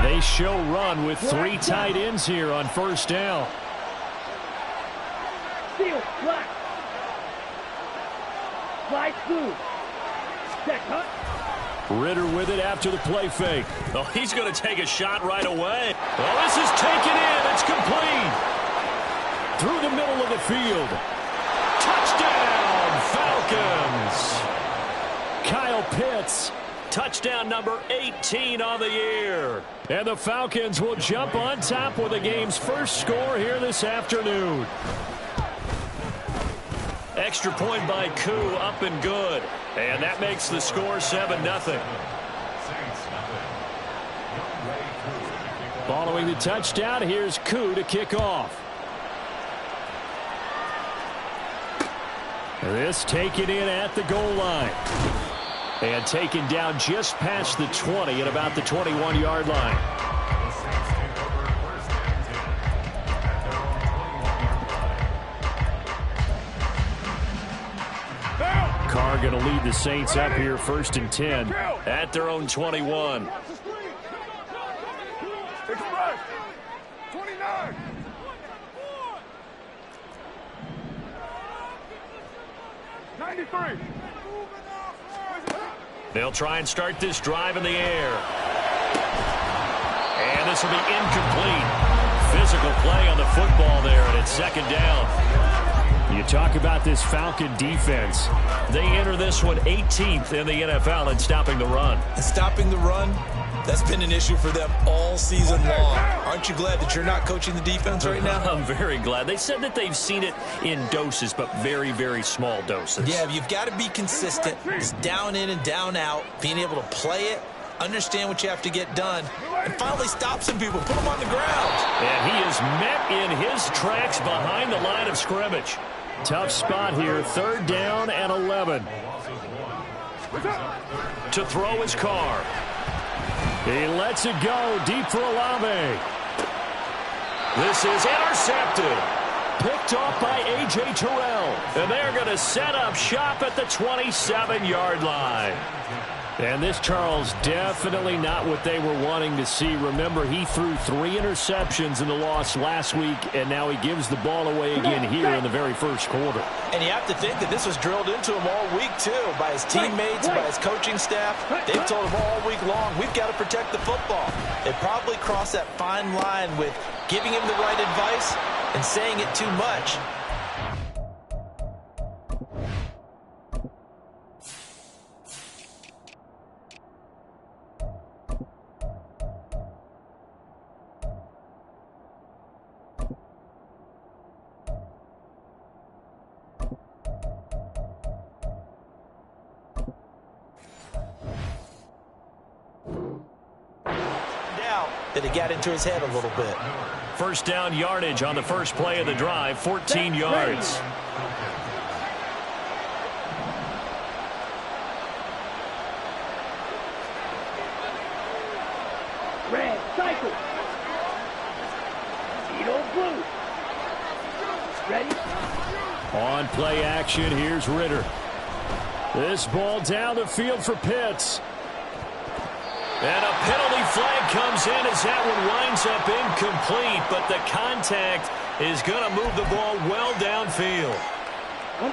They show run with 3 tight ends here on first down. Seal, black. Slide through. Check, huh? Ritter with it after the play fake. Oh, he's going to take a shot right away. Oh, this is taken in. It's complete. Through the middle of the field. Touchdown, Falcons. Kyle Pitts. Touchdown number 18 on the year. And the Falcons will jump on top with the game's first score here this afternoon. Extra point by Koo, up and good. And that makes the score 7-0. Following the touchdown, here's Koo to kick off. This taken in at the goal line. And taken down just past the 20 at about the 21-yard line. Carr going to lead the Saints up here, 1st and 10. At their own 21. Express. 29. They'll try and start this drive in the air. And this will be incomplete. Physical play on the football there, and it's 2nd down. You talk about this Falcon defense. They enter this one 18th in the NFL in stopping the run. And stopping the run, that's been an issue for them all season long. Aren't you glad that you're not coaching the defense right now? I'm very glad. They said that they've seen it in doses, but very, very small doses. Yeah, you've got to be consistent. It's down in and down out, being able to play it, understand what you have to get done, and finally stop some people, put them on the ground. And he is met in his tracks behind the line of scrimmage. Tough spot here, 3rd down and 11. To throw his Carr. He lets it go deep for Olave. This is intercepted. Picked off by A.J. Terrell. And they're going to set up shop at the 27-yard line. And this, Charles, definitely not what they were wanting to see. Remember, he threw 3 interceptions in the loss last week, and now he gives the ball away again here in the very first quarter. And you have to think that this was drilled into him all week, too, by his teammates, by his coaching staff. They've told him all week long, we've got to protect the football. They probably crossed that fine line with giving him the right advice and saying it too much. That it got into his head a little bit. First down yardage on the first play of the drive, 14 yards. Red, cycle. Edo blue. Ready? On play action, here's Ritter. This ball down the field for Pitts. And a penalty flag comes in as that one winds up incomplete, but the contact is going to move the ball well downfield.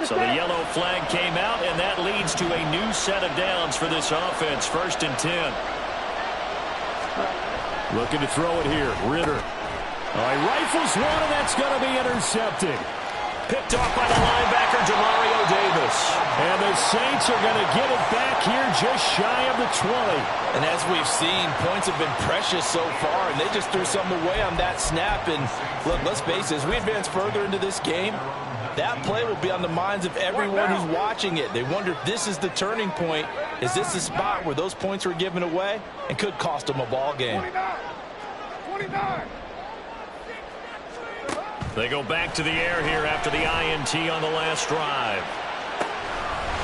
So the yellow flag came out, and that leads to a new set of downs for this offense, 1st and 10. Looking to throw it here, Ritter. He rifles one, and that's going to be intercepted. Picked off by the linebacker, Demario Davis. And the Saints are going to get it back here just shy of the 20. And as we've seen, points have been precious so far, and they just threw something away on that snap. And look, let's face it, as we advance further into this game, that play will be on the minds of everyone who's watching it. They wonder if this is the turning point. Is this the spot where those points were given away and could cost them a ball game? 29. They go back to the air here after the INT on the last drive.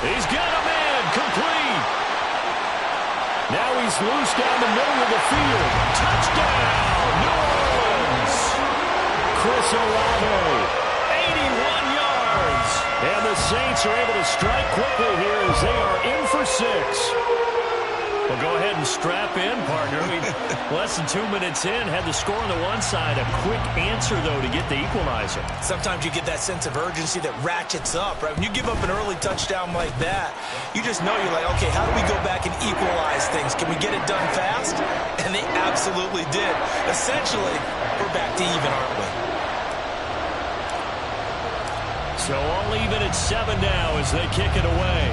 He's got a man, complete. Now he's loose down the middle of the field. Touchdown, New Orleans. Chris Olave. 81 yards. And the Saints are able to strike quickly here as they are in for 6. Well, go ahead and strap in, partner. Less than 2 minutes in, had the score on the one side. A quick answer, though, to get the equalizer. Sometimes you get that sense of urgency that ratchets up, right? When you give up an early touchdown like that, you just know you're like, okay, how do we go back and equalize things? Can we get it done fast? And they absolutely did. Essentially, we're back to even, aren't we? So all even at 7 now as they kick it away.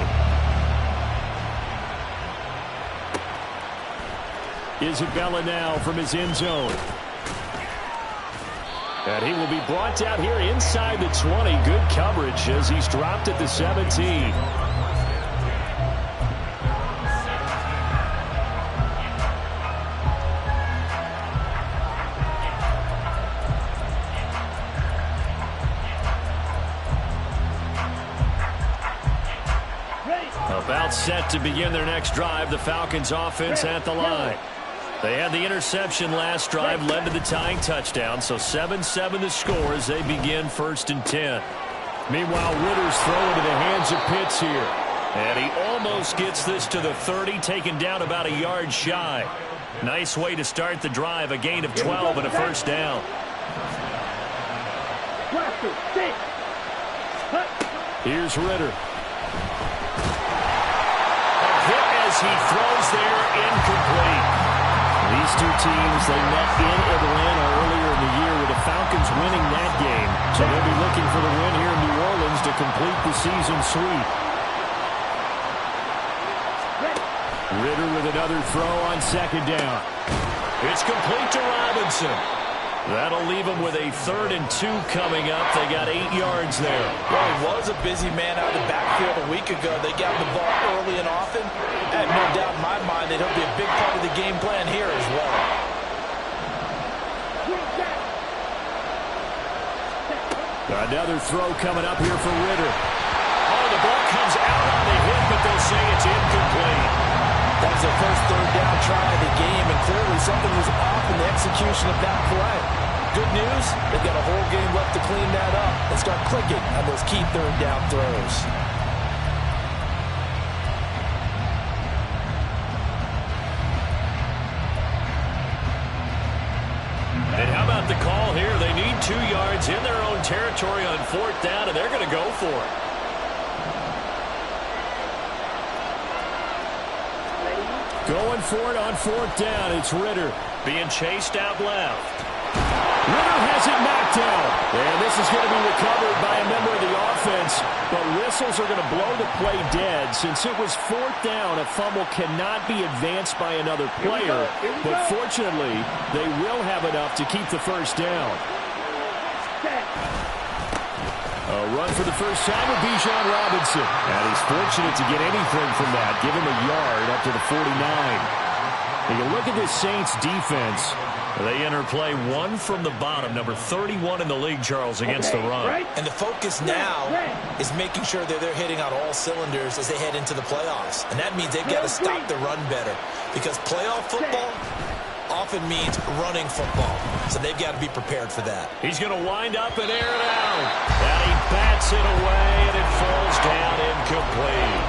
Isabella now from his end zone. And he will be brought down here inside the 20. Good coverage as he's dropped at the 17. About set to begin their next drive. The Falcons offense at the line. They had the interception last drive, led to the tying touchdown. So 7-7 the score as they begin 1st and 10. Meanwhile, Ritter's throwing to the hands of Pitts here. And he almost gets this to the 30, taken down about a yard shy. Nice way to start the drive. A gain of 12 and a first down. Here's Ritter. As he throws there, incomplete. These two teams, they met in Atlanta earlier in the year with the Falcons winning that game. So they'll be looking for the win here in New Orleans to complete the season sweep. Ritter with another throw on 2nd down. It's complete to Robinson. That'll leave them with a 3rd and 2 coming up. They got 8 yards there. Well, he was a busy man out of the backfield a week ago. They got the ball early and often. I have no doubt in my mind that he'll be a big part of the game plan here as well. Another throw coming up here for Ritter. Oh, the ball comes out on the hit, but they'll say it's incomplete. That was their first 3rd down try of the game, and clearly something was off in the execution of that play. Good news, they've got a whole game left to clean that up and start clicking on those key 3rd down throws. And how about the call here? They need 2 yards in their own territory on 4th down, and they're going to go for it. Going for it on 4th down. It's Ritter being chased out left. Ritter has it knocked down. And this is going to be recovered by a member of the offense. But whistles are going to blow the play dead. Since it was 4th down, a fumble cannot be advanced by another player. But fortunately, they will have enough to keep the first down. A run for the first time with Bijan Robinson. And he's fortunate to get anything from that. Give him a yard up to the 49. And you look at this Saints defense. They enter play 1 from the bottom. Number 31 in the league, Charles, against the run. And the focus now is making sure that they're hitting on all cylinders as they head into the playoffs. And that means they've got to stop the run better. Because playoff football often means running football. So they've got to be prepared for that. He's going to wind up and air it out. And he bats it away, and it falls down incomplete.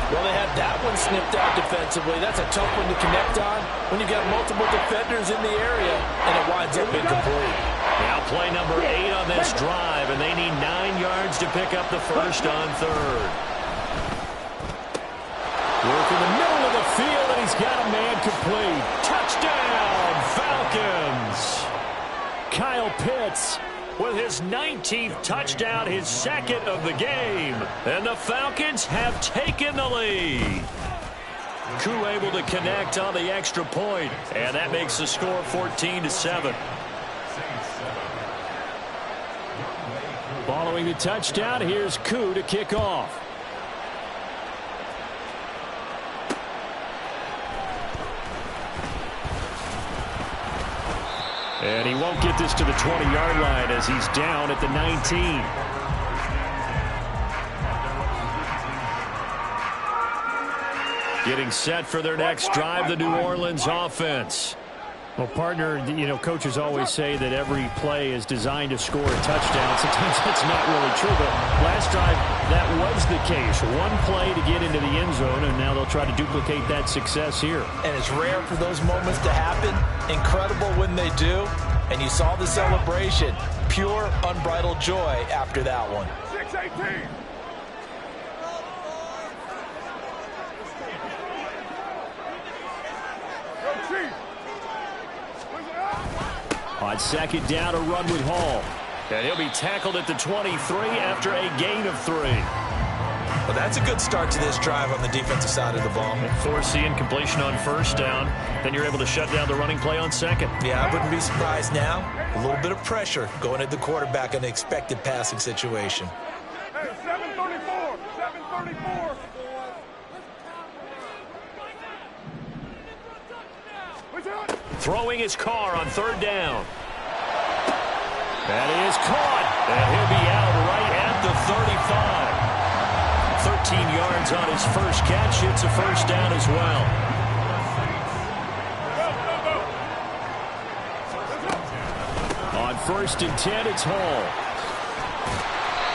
Well, they had that one snipped out defensively. That's a tough one to connect on when you've got multiple defenders in the area, and it winds up incomplete. Now play number 8 on this drive, and they need 9 yards to pick up the first on 3rd. Work in the middle of the field, and he's got a man complete. Touchdown, Falcons! Kyle Pitts with his 19th touchdown, his 2nd of the game. And the Falcons have taken the lead. Koo able to connect on the extra point, and that makes the score 14-7. Following the touchdown, here's Koo to kick off. And he won't get this to the 20-yard line as he's down at the 19. Getting set for their next drive, the New Orleans offense. Well, partner, you know, coaches always say that every play is designed to score a touchdown. Sometimes that's not really true, but last drive, that was the case. One play to get into the end zone, and now they'll try to duplicate that success here. And it's rare for those moments to happen. Incredible when they do. And you saw the celebration. Pure, unbridled joy after that one. 6-18. On second down, a run with Hall. And he'll be tackled at the 23 after a gain of 3. Well, that's a good start to this drive on the defensive side of the ball. Force the incompletion on first down. Then you're able to shut down the running play on second. Yeah, I wouldn't be surprised now. A little bit of pressure going at the quarterback in an expected passing situation. Hey, 7:34. 7:34. Throwing his car on third down. That is caught. And he'll be out right at the 35. 13 yards on his first catch. It's a first down as well. On 1st and 10, it's Hall.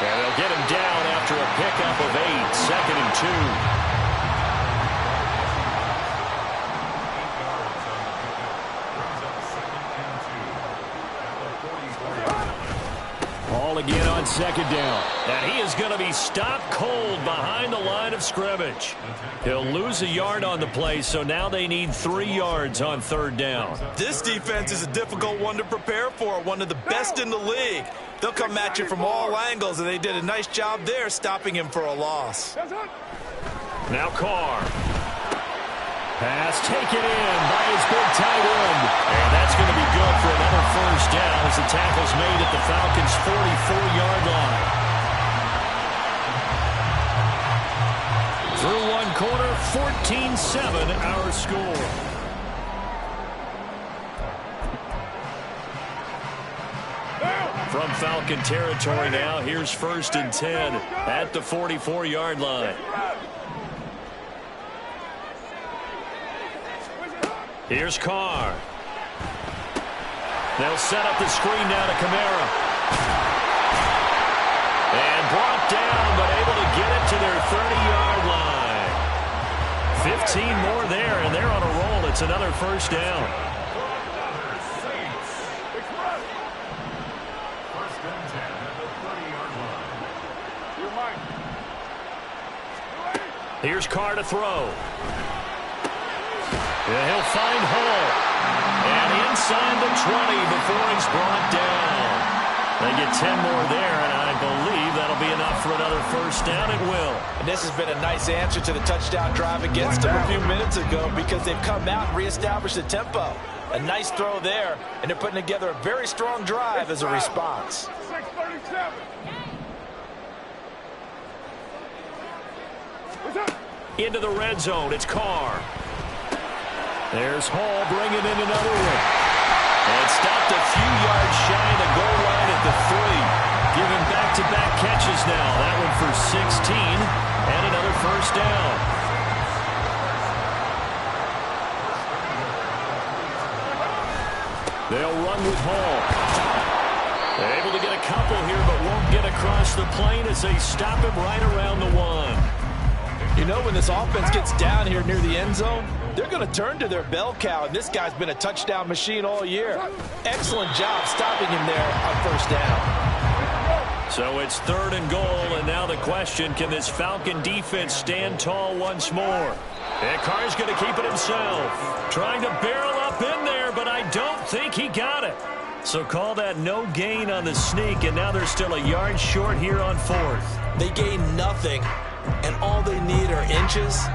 And they'll get him down after a pickup of 8. 2nd and 2. Again on second down. And he is going to be stopped cold behind the line of scrimmage. He'll lose a yard on the play, so now they need 3 yards on third down. This defense is a difficult one to prepare for, one of the best in the league. They'll come at you from all angles, and they did a nice job there stopping him for a loss. Now Carr. Pass taken in by his big tight end. And that's going to be good for another first down as the tackle's made at the Falcons' 44-yard line. Through one quarter, 14-7 our score. From Falcon territory now, here's 1st and 10 at the 44-yard line. Here's Carr. They'll set up the screen now to Kamara. And brought down, but able to get it to their 30-yard line. 15 more there, and they're on a roll. It's another first down. Here's Carr to throw. And he'll find Hall. And inside the 20 before he's brought down. They get 10 more there, and I believe that'll be enough for another first down. It will. And this has been a nice answer to the touchdown drive against them a few minutes ago because they've come out and reestablished the tempo. A nice throw there, and they're putting together a very strong drive as a response. 6:37. Into the red zone. It's Carr. There's Hall bringing in another one. And stopped a few yards shy of the goal line at the 3. Giving back-to-back catches now. That one for 16 and another first down. They'll run with Hall. They're able to get a couple here, but won't get across the plane as they stop him right around the 1. You know, when this offense gets down here near the end zone, they're going to turn to their bell cow, and this guy's been a touchdown machine all year. Excellent job stopping him there on first down. So it's 3rd and goal, and now the question, can this Falcon defense stand tall once more? And Carr's going to keep it himself. Trying to barrel up in there, but I don't think he got it. So call that no gain on the sneak, and now they're still a yard short here on 4th. They gain nothing, and all they need are inches.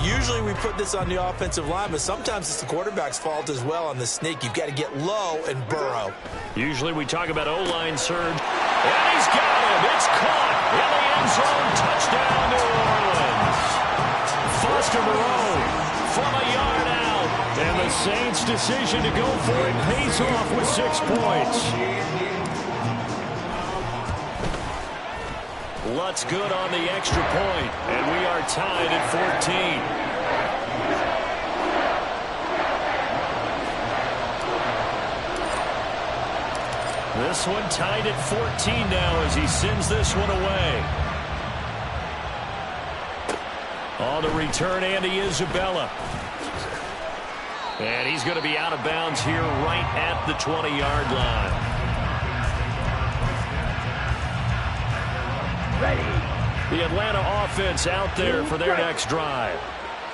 Usually we put this on the offensive line, but sometimes it's the quarterback's fault as well on the sneak. You've got to get low and burrow. Usually we talk about O-line surge. And he's got him. It's caught in the end zone. Touchdown, New Orleans. Foster Moreau from a yard out. And the Saints' decision to go for it pays off with 6 points. Lutz good on the extra point, and we are tied at 14. This one tied at 14 now as he sends this one away. On the return, Andy Isabella. And he's going to be out of bounds here right at the 20-yard line. Ready. The Atlanta offense out there for their next drive.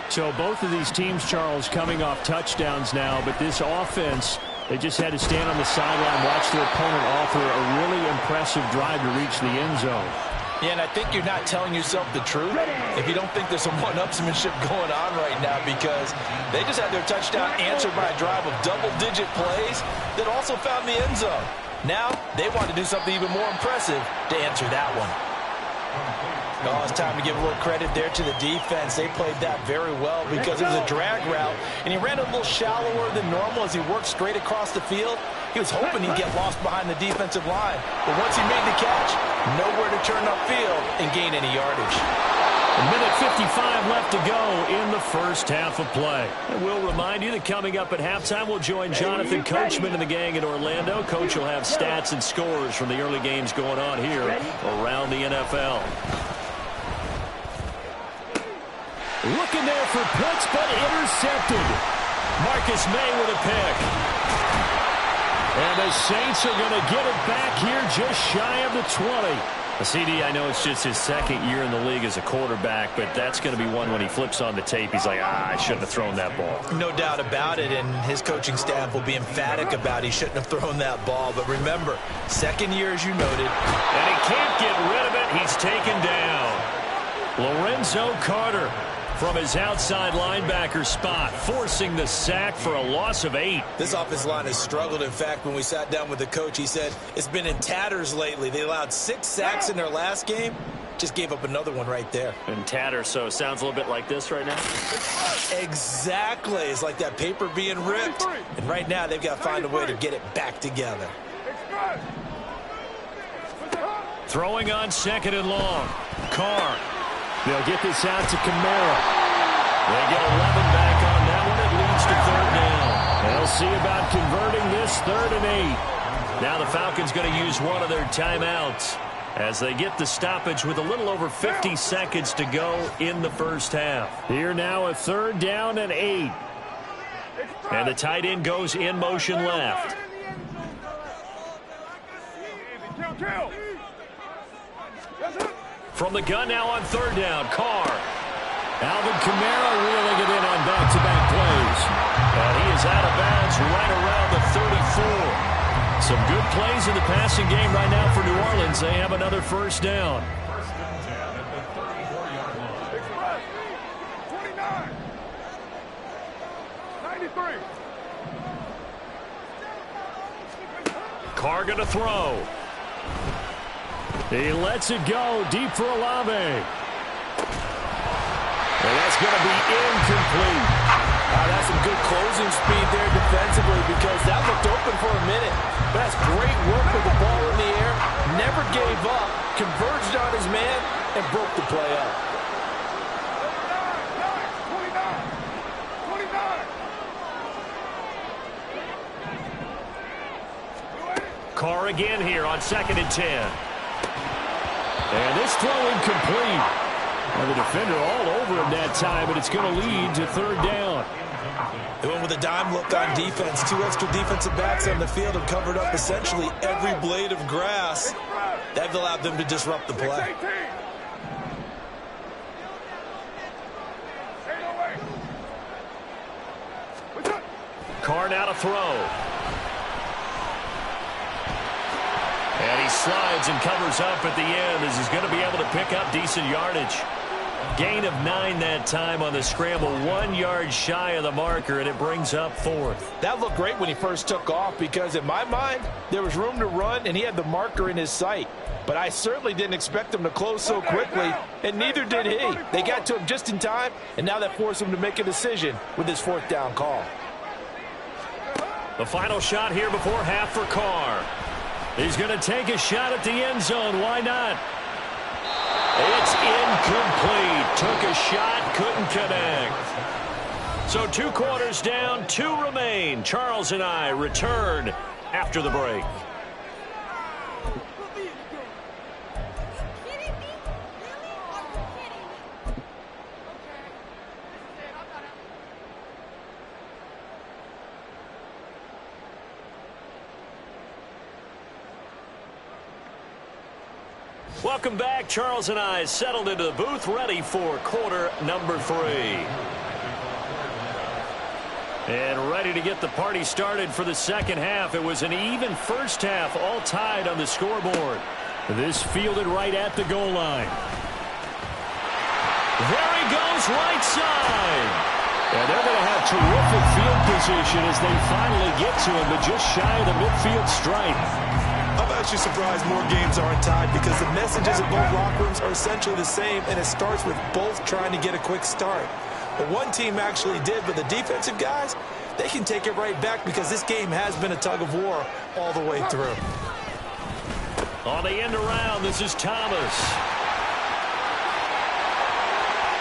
So both of these teams, Charles, coming off touchdowns now, but this offense, they just had to stand on the sideline, watch their opponent offer a really impressive drive to reach the end zone. Yeah, and I think you're not telling yourself the truth if you don't think there's some one-upsmanship going on right now, because they just had their touchdown answered by a drive of double-digit plays that also found the end zone. Now they want to do something even more impressive to answer that one. Oh, it's time to give a little credit there to the defense. They played that very well because it was a drag route, and he ran a little shallower than normal as he worked straight across the field. He was hoping he'd get lost behind the defensive line, but once he made the catch, nowhere to turn upfield and gain any yardage. A minute 55 left to go in the first half of play. And we'll remind you that coming up at halftime, we'll join Jonathan Coachman and the gang in Orlando. Coach will have stats and scores from the early games going on here around the NFL. Looking there for Pitts, but intercepted. Marcus May with a pick. And the Saints are going to get it back here just shy of the 20. CD, I know it's just his second year in the league as a quarterback, but that's going to be one when he flips on the tape. He's like, I shouldn't have thrown that ball. No doubt about it, and his coaching staff will be emphatic about he shouldn't have thrown that ball. But remember, second year, as you noted. And he can't get rid of it. He's taken down. Lorenzo Carter from his outside linebacker spot, forcing the sack for a loss of 8. This offensive line has struggled. In fact, when we sat down with the coach, he said it's been in tatters lately. They allowed 6 sacks in their last game. Just gave up another one right there. In tatters, so it sounds a little bit like this right now? Exactly. It's like that paper being ripped. And right now, they've got to find a way to get it back together. Throwing on second and long. Carr. They'll get this out to Kamara. They get 11 back on that one. It leads to third down. They'll see about converting this 3rd and 8. Now the Falcons going to use one of their timeouts as they get the stoppage with a little over 50 seconds to go in the first half. Here now a 3rd down and 8. And the tight end goes in motion left. From the gun now on 3rd down, Carr. Alvin Kamara reeling it in on back-to-back plays. And he is out of bounds right around the 34. Some good plays in the passing game right now for New Orleans. They have another first down. 29. 93. Carr going to throw. He lets it go deep for Olave. And that's going to be incomplete. That's some good closing speed there defensively, because that looked open for a minute. But that's great work with the ball in the air. Never gave up, converged on his man, and broke the play up. 29. Carr again here on 2nd and 10. And this throw incomplete. And the defender all over him that time, but it's going to lead to 3rd down. They went with a dime look on defense. 2 extra defensive backs on the field and covered up essentially every blade of grass. That allowed them to disrupt the play. Carr now to throw. And he slides and covers up at the end as he's going to be able to pick up decent yardage. Gain of 9 that time on the scramble. 1 yard shy of the marker, and it brings up 4th. That looked great when he first took off, because in my mind, there was room to run, and he had the marker in his sight. But I certainly didn't expect him to close so quickly, and neither did he. They got to him just in time, and now that forced him to make a decision with his 4th down call. The final shot here before half for Carr. He's going to take a shot at the end zone. Why not? It's incomplete. Took a shot, couldn't connect. So 2 quarters down, 2 remain. Charles and I return after the break. Welcome back. Charles and I settled into the booth, ready for quarter number 3. And ready to get the party started for the second half. It was an even first half, all tied on the scoreboard. This fielded right at the goal line. There he goes, right side. And they're going to have terrific field position as they finally get to him, but just shy of the midfield stripe. I'm actually surprised more games aren't tied because the messages of both locker rooms are essentially the same, and it starts with both trying to get a quick start. But one team actually did, but the defensive guys, they can take it right back because this game has been a tug of war all the way through. On the end around, this is Thomas.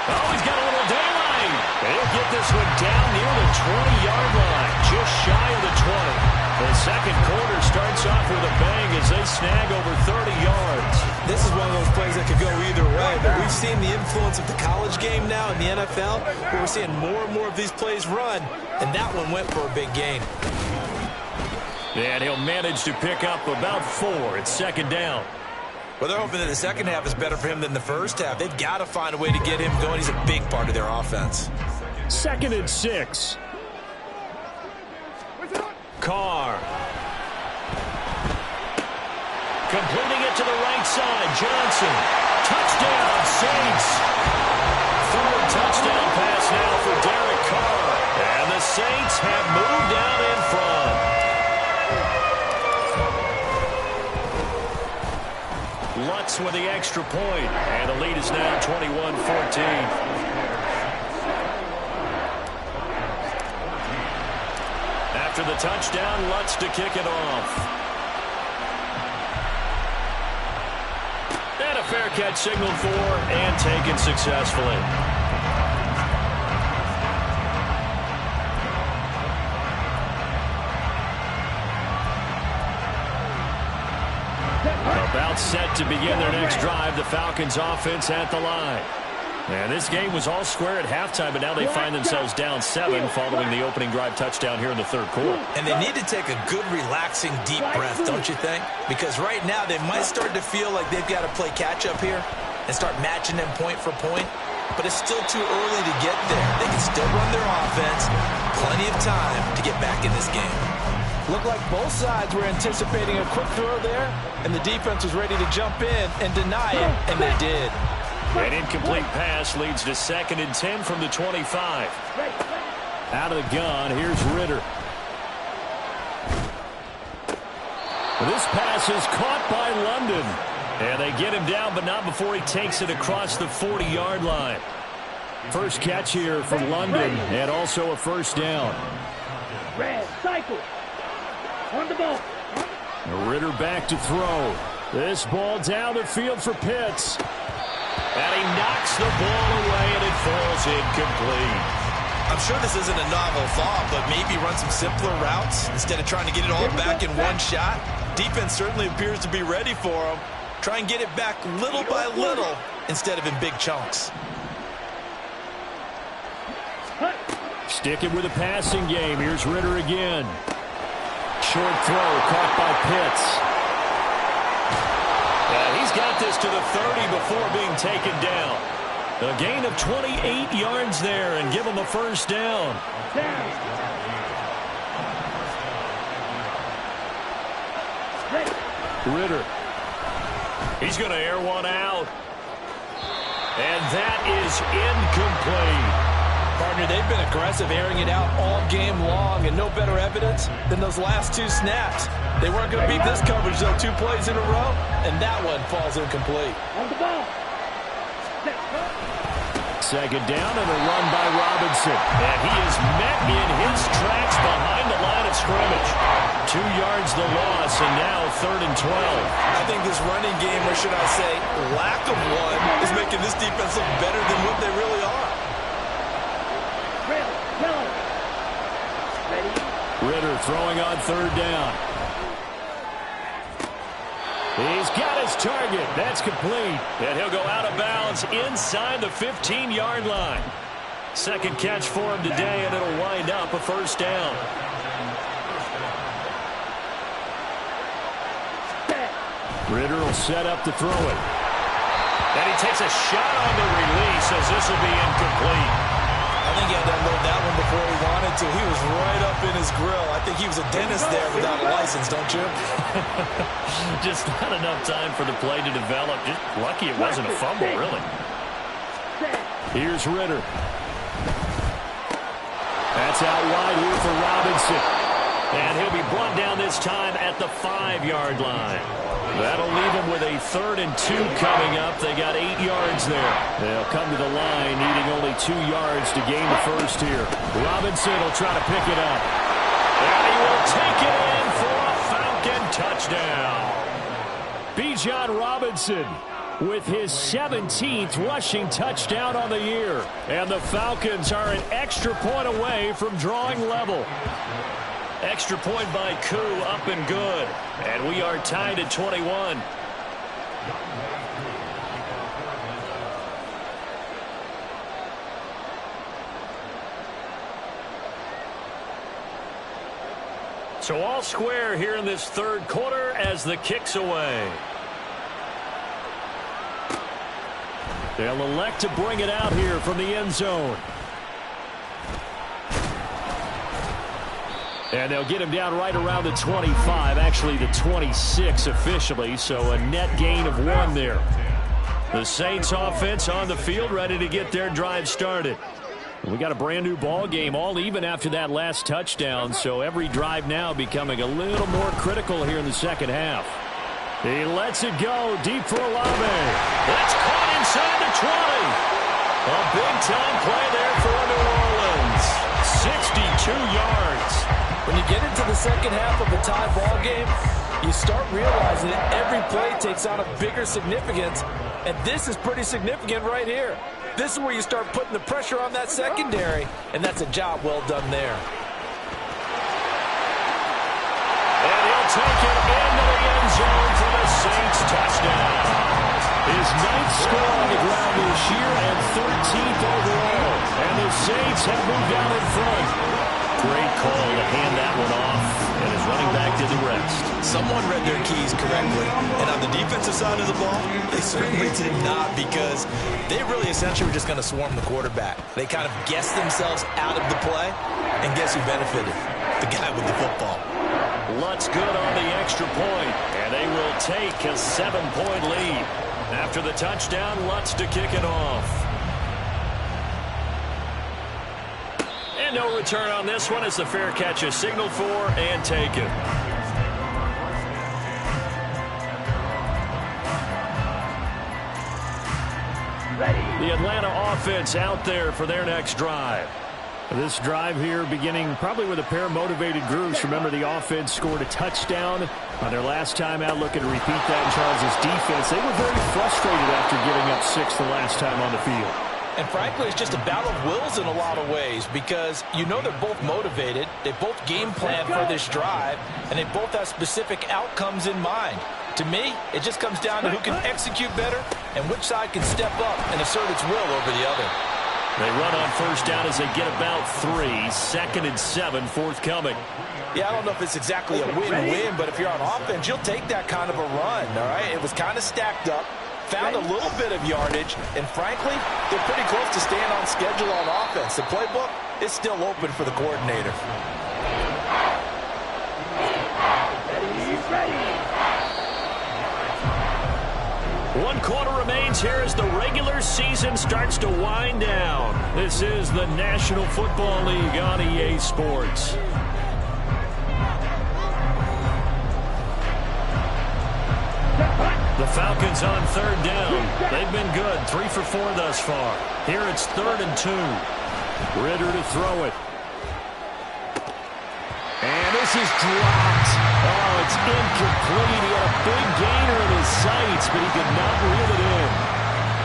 Oh, he's got a little daylight. He'll get this one down near the 20-yard line, just shy of the 20. The second quarter starts off with a bang as they snag over 30 yards. This is one of those plays that could go either way, but we've seen the influence of the college game now in the NFL, where we're seeing more and more of these plays run, and that one went for a big gain. And he'll manage to pick up about 4. It's second down. Well, they're hoping that the second half is better for him than the first half. They've got to find a way to get him going. He's a big part of their offense. 2nd and 6. Carr. Completing it to the right side. Johnson. Touchdown, Saints. 3rd touchdown pass now for Derek Carr. And the Saints have moved out in front. Lutz with the extra point. And the lead is now 21-14. After the touchdown, Lutz to kick it off. And a fair catch signaled for and taken successfully. About set to begin their next drive, the Falcons offense at the line. And this game was all square at halftime, but now they find themselves down 7 following the opening drive touchdown here in the 3rd quarter. And they need to take a good, relaxing, deep breath, don't you think? Because right now they might start to feel like they've got to play catch-up here and start matching them point for point. But it's still too early to get there. They can still run their offense. Plenty of time to get back in this game. Looked like both sides were anticipating a quick throw there, and the defense was ready to jump in and deny it, and they did. An incomplete pass leads to 2nd and 10 from the 25. Out of the gun, here's Ritter. This pass is caught by London. And they get him down, but not before he takes it across the 40-yard line. First catch here from London, and also a first down. Red, cycle. On the ball. Ritter back to throw. This ball down the field for Pitts. And he knocks the ball away, and it falls incomplete. I'm sure this isn't a novel thought, but maybe run some simpler routes instead of trying to get it all back in one shot. Defense certainly appears to be ready for him. Try and get it back little by little instead of in big chunks. Sticking with the passing game. Here's Ritter again. Short throw caught by Pitts. He's got this to the 30 before being taken down. A gain of 28 yards there and give him a first down. Ritter. He's going to air one out. And that is incomplete. Partner, they've been aggressive airing it out all game long, and no better evidence than those last 2 snaps. They weren't going to beat this coverage, though, 2 plays in a row, and that one falls incomplete. On the ball. Second down and a run by Robinson. And he is met in his tracks behind the line of scrimmage. 2 yards the loss, and now 3rd and 12. I think this running game, or should I say lack of one, is making this defense look better than what they really are. Ritter throwing on 3rd down. He's got his target. That's complete. And he'll go out of bounds inside the 15-yard line. Second catch for him today, and it'll wind up a first down. Ritter will set up to throw it. And he takes a shot on the release as this will be incomplete. I think he had to unload that one before he wanted to. He was right up in his grill. I think he was a dentist there without a license, don't you? Just not enough time for the play to develop. Just lucky it wasn't a fumble, really. Here's Ritter. That's out wide here for Robinson. And he'll be brought down this time at the 5-yard line. That'll leave them with a 3rd and 2 coming up. They got 8 yards there. They'll come to the line needing only 2 yards to gain the first here. Robinson will try to pick it up. And he will take it in for a Falcon touchdown. Bijan Robinson with his 17th rushing touchdown on the year. And the Falcons are an extra point away from drawing level. Extra point by Koo, up and good. And we are tied at 21. So all square here in this 3rd quarter as the kick's away. They'll elect to bring it out here from the end zone. And they'll get him down right around the 25, actually the 26 officially, so a net gain of 1 there. The Saints offense on the field ready to get their drive started. We got a brand new ball game, all even after that last touchdown, so every drive now becoming a little more critical here in the second half. He lets it go deep for Olave. That's caught inside the 20. A big-time play there for New Orleans. 62 yards. When you get into the second half of a tie ball game, you start realizing that every play takes on a bigger significance, and this is pretty significant right here. This is where you start putting the pressure on that secondary, and that's a job well done there. And he'll take it into the end zone for the Saints touchdown. His 9th score on the ground this year and 13th overall. And the Saints have moved out in front. Great call to hand that one off, and his running back did the rest. Someone read their keys correctly, and on the defensive side of the ball, they certainly did not, because they really essentially were just going to swarm the quarterback. They kind of guessed themselves out of the play, and guess who benefited? The guy with the football. Lutz good on the extra point, and they will take a 7-point lead. After the touchdown, Lutz to kick it off. And no return on this one as the fair catch is signaled for and taken. The Atlanta offense out there for their next drive. This drive here beginning probably with a pair of motivated groups. Remember, the offense scored a touchdown on their last time out, looking to repeat that in Charles' defense. They were very frustrated after giving up 6 the last time on the field. And frankly, it's just a battle of wills in a lot of ways, because you know they're both motivated, they both game plan for this drive, and they both have specific outcomes in mind. To me, it just comes down to who can execute better and which side can step up and assert its will over the other. They run on first down as they get about 3. 2nd and 7 forthcoming. Yeah, I don't know if it's exactly a win-win, but if you're on offense, you'll take that kind of a run, all right? It was kind of stacked up, found a little bit of yardage, and frankly, they're pretty close to staying on schedule on offense. The playbook is still open for the coordinator. One quarter remains here as the regular season starts to wind down. This is the National Football League on EA Sports. The Falcons on 3rd down. They've been good, 3 for 4 thus far. Here it's 3rd and 2. Ritter to throw it. And this is dropped. Oh, it's incomplete. He had a big gainer in his sights, but he could not reel it in.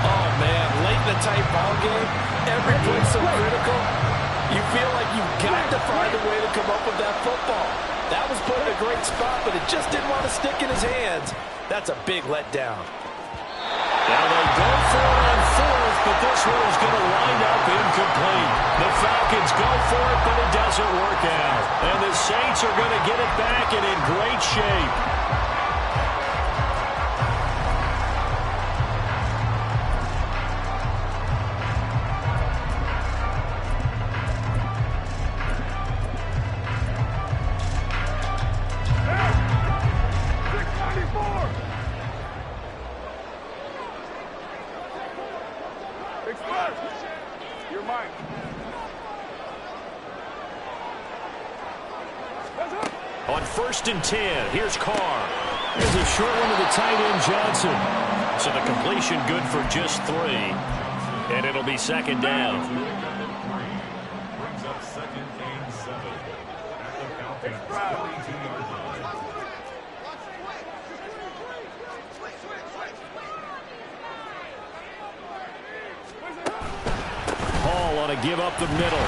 Oh, man, late in the tight ball game, every play's so critical. You feel like you've got to find a way to come up with that football. That was put in a great spot, but it just didn't want to stick in his hands. That's a big letdown. Now they go for it on 4th, but this one is going to wind up incomplete. The Falcons go for it, but it doesn't work out. And the Saints are going to get it back and in great shape. On 1st and 10, here's Carr. Here's a short one to the tight end, Johnson. So the completion good for just 3. And it'll be 2nd down. Brings up 2nd and 7. Hall on a give up the middle.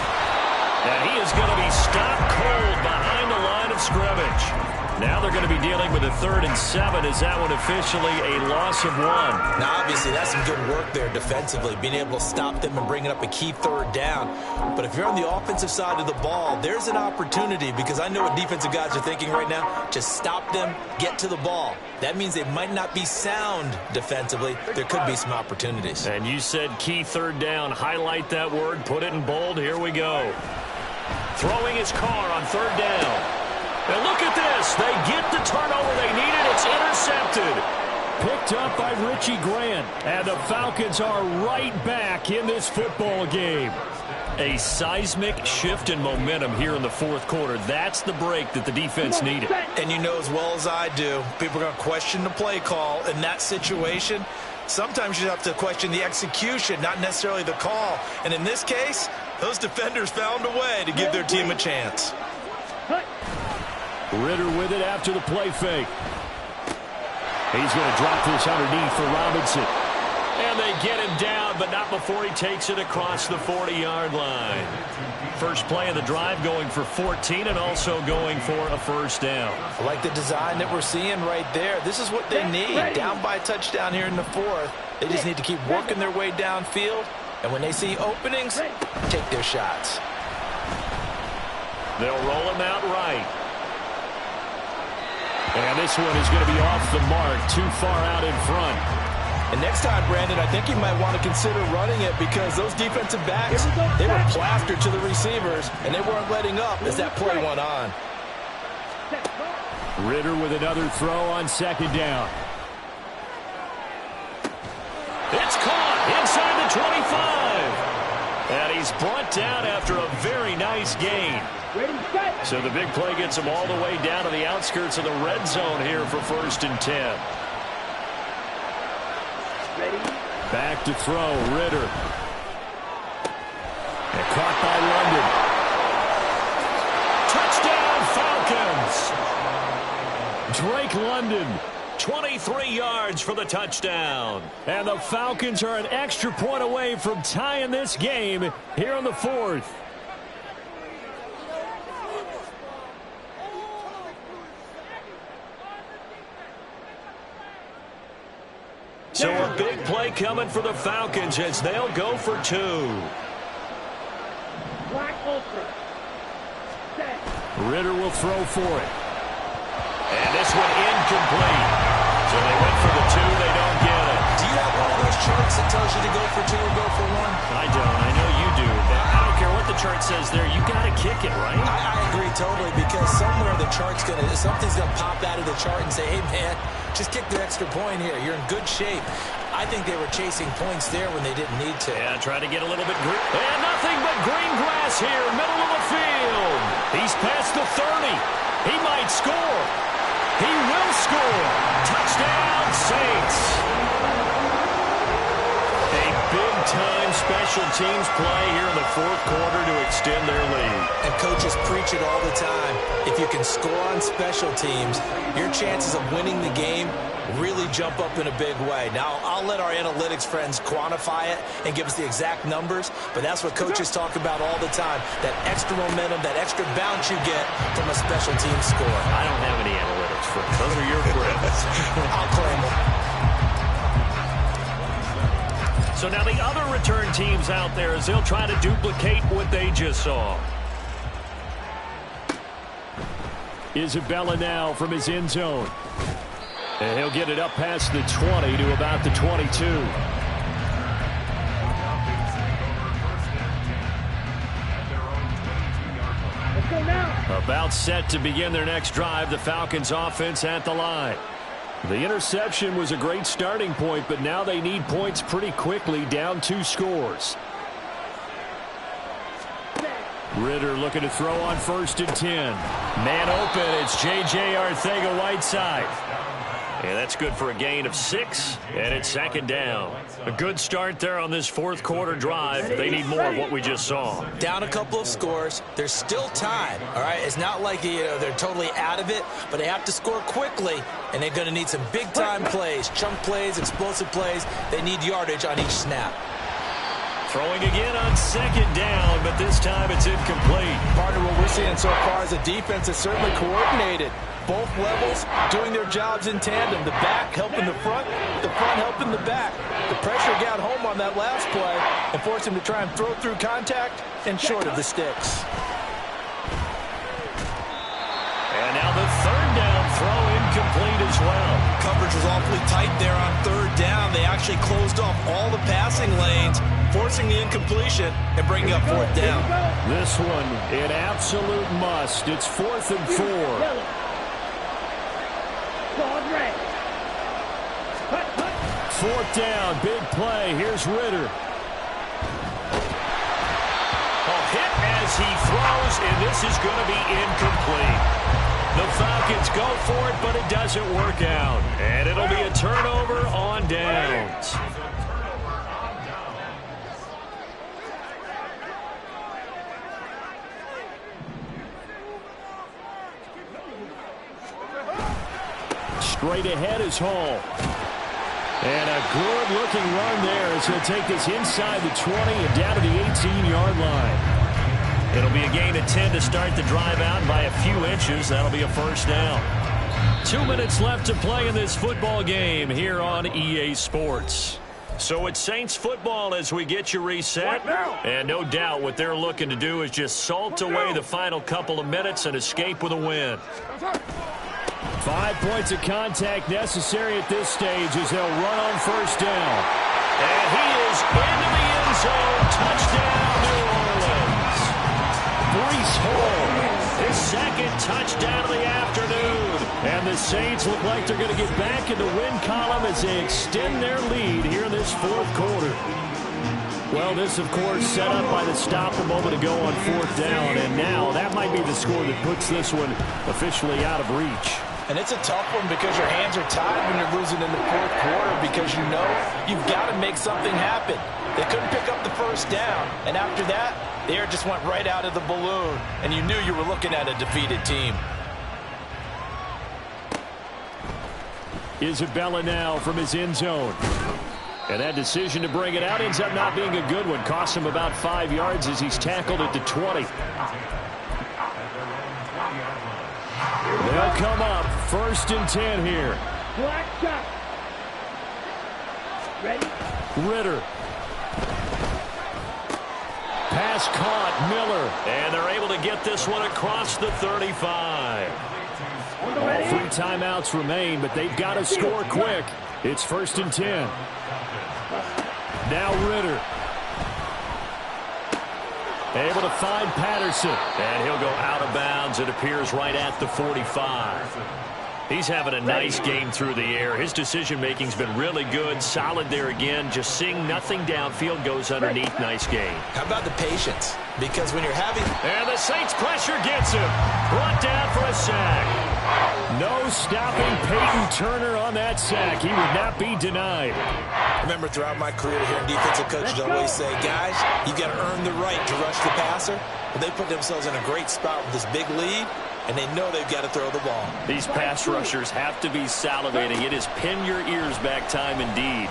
And he is going to be stopped cold behind the line of scrimmage. Now they're going to be dealing with a 3rd and 7. Is that one officially a loss of 1? Now, obviously, that's some good work there defensively, being able to stop them and bringing up a key 3rd down. But if you're on the offensive side of the ball, there's an opportunity, because I know what defensive guys are thinking right now. Just stop them, get to the ball. That means they might not be sound defensively. There could be some opportunities. And you said key 3rd down. Highlight that word. Put it in bold. Here we go. Throwing his Carr on 3rd down. And look at this. They get the turnover they needed. It's intercepted. Picked up by Richie Grant. And the Falcons are right back in this football game. A seismic shift in momentum here in the 4th quarter. That's the break that the defense needed. And you know as well as I do, people are going to question the play call in that situation. Sometimes you have to question the execution, not necessarily the call. And in this case, those defenders found a way to give their team a chance. Ritter with it after the play fake. He's going to drop this underneath for Robinson. And they get him down, but not before he takes it across the 40-yard line. First play of the drive going for 14 and also going for a 1st down. I like the design that we're seeing right there. This is what they need. Down by a touchdown here in the 4th. They just need to keep working their way downfield. And when they see openings, take their shots. They'll roll him out right. And this one is going to be off the mark, too far out in front. And next time, Brandon, I think you might want to consider running it, because those defensive backs, they were plastered to the receivers, and they weren't letting up as that play went on. Ritter with another throw on 2nd down. It's caught inside the 25. And he's brought down after a very nice gain. So the big play gets him all the way down to the outskirts of the red zone here for 1st and 10. Back to throw, Ritter. And caught by London. Touchdown, Falcons! Drake London, 23 yards for the touchdown. And the Falcons are an extra point away from tying this game here in the 4th. So a big play coming for the Falcons as they'll go for 2. Ritter will throw for it. And this one incomplete. So they went for the 2. They don't get it. Do you have one of those charts that tells you to go for 2 or go for 1? I don't. I know you do. But I don't care what the chart says there. You got to kick it, right? I agree totally, because somewhere the chart's something's going to pop out of the chart and say, hey, man, just kick the extra point here. You're in good shape. I think they were chasing points there when they didn't need to. Yeah, try to get a little bit green. And nothing but green grass here, middle of the field. He's past the 30. He might score. He will score. Touchdown, Saints. A big-time special teams play here in the 4th quarter to extend their lead. And coaches preach it all the time. If you can score on special teams, your chances of winning the game really jump up in a big way. Now, I'll let our analytics friends quantify it and give us the exact numbers, but that's what coaches talk about all the time, that extra momentum, that extra bounce you get from a special team score. I don't have any analytics for it. Those are your friends. I'll claim them. So now the other return teams out there as they'll try to duplicate what they just saw. Isabella now from his end zone. And he'll get it up past the 20 to about the 22. About set to begin their next drive, the Falcons offense at the line. The interception was a great starting point, but now they need points pretty quickly, down 2 scores. Ritter looking to throw on 1st and 10. Man open, it's J.J. Arcega-Whiteside. And that's good for a gain of 6, and it's 2nd down. A good start there on this 4th quarter drive. They need more of what we just saw. Down a couple of scores. There's still time, all right? It's not like they're totally out of it, but they have to score quickly, and they're going to need some big-time plays, chunk plays, explosive plays. They need yardage on each snap. Throwing again on 2nd down, but this time it's incomplete. Partner, what we're seeing so far is the defense is certainly coordinated. Both levels doing their jobs in tandem. The back helping the front helping the back. The pressure got home on that last play and forced him to try and throw through contact and short of the sticks. And now the 3rd down throw incomplete as well. Coverage was awfully tight there on 3rd down. They actually closed off all the passing lanes, forcing the incompletion and bringing up 4th down. This one, an absolute must. It's 4th and 4. 4th down, big play. Here's Ritter. Hit as he throws, and this is going to be incomplete. The Falcons go for it, but it doesn't work out. And it'll be a turnover on downs. Straight ahead is Hall. And a good-looking run there as he'll take this inside the 20 and down to the 18-yard line. It'll be a gain of 10 to start the drive out by a few inches. That'll be a 1st down. 2 minutes left to play in this football game here on EA Sports. So it's Saints football as we get you reset. And no doubt what they're looking to do is just salt away the final couple of minutes and escape with a win. 5 points of contact necessary at this stage as they'll run on 1st down. And he is into the end zone. Touchdown, New Orleans. Breece Hall, his 2nd touchdown of the afternoon. And the Saints look like they're going to get back in the win column as they extend their lead here in this 4th quarter. Well, this, of course, set up by the stop a moment ago on 4th down. And now that might be the score that puts this one officially out of reach. And it's a tough one because your hands are tied when you're losing in the 4th quarter because you know you've got to make something happen. They couldn't pick up the 1st down. And after that, the air just went right out of the balloon. And you knew you were looking at a defeated team. Isabella now from his end zone. And that decision to bring it out ends up not being a good one. Costs him about 5 yards as he's tackled at the 20. They'll come up 1st and 10 here. Black shot. Ready? Ritter. Pass caught, Miller. And they're able to get this one across the 35. All 3 timeouts remain, but they've got to score quick. It's 1st and 10. Now Ritter. Able to find Patterson. And he'll go out of bounds, it appears, right at the 45. He's having a nice game through the air. His decision-making's been really good. Solid there again. Just seeing nothing downfield goes underneath. Nice game. How about the patience? Because when you're having... And the Saints pressure gets him. Brought down for a sack. No stopping Peyton Turner on that sack. He would not be denied. I remember throughout my career hearing defensive coaches always say, guys, you've got to earn the right to rush the passer. But they put themselves in a great spot with this big lead, and they know they've got to throw the ball. These pass rushers have to be salivating. It is pin your ears back time indeed.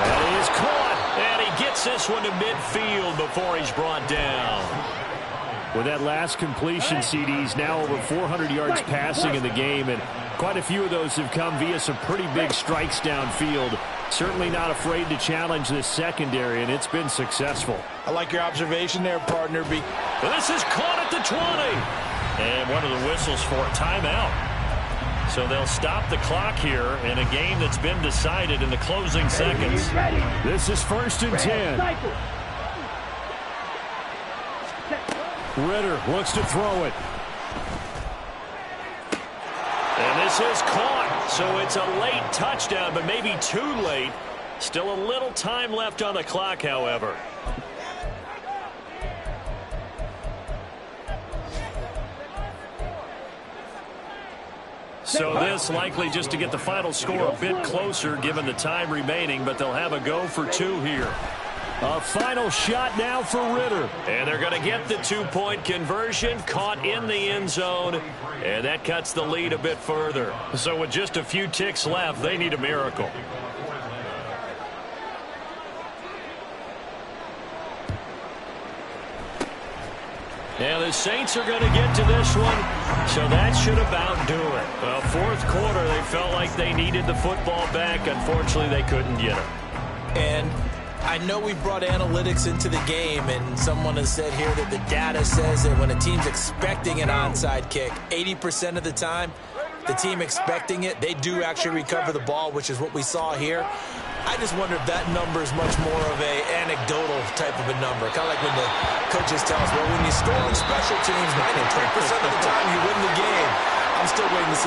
And he is caught, and he gets this one to midfield before he's brought down. With that last completion, CD's now over 400 yards passing in the game, and quite a few of those have come via some pretty big strikes downfield. Certainly not afraid to challenge this secondary, and it's been successful. I like your observation there, partner. This is caught at the 20. And one of the whistles for a timeout. So they'll stop the clock here in a game that's been decided in the closing seconds. This is 1st and 10. Ritter looks to throw it. And this is caught. So it's a late touchdown, but maybe too late. Still a little time left on the clock, however. So this likely just to get the final score a bit closer given the time remaining, but they'll have a go for 2 here. A final shot now for Ridder. And they're going to get the 2-point conversion, caught in the end zone, and that cuts the lead a bit further. So with just a few ticks left, they need a miracle. Now the Saints are going to get to this one, so that should about do it. Well, fourth quarter, they felt like they needed the football back. Unfortunately, they couldn't get it. And I know we brought analytics into the game, and someone has said here that the data says that when a team's expecting an onside kick, 80% of the time, the team expecting it, they do actually recover the ball, which is what we saw here. I just wonder if that number is much more of a anecdotal type of a number. Kind of like when the coaches tell us, well, when you score on special teams, 93% of the time you win the game. I'm still waiting to see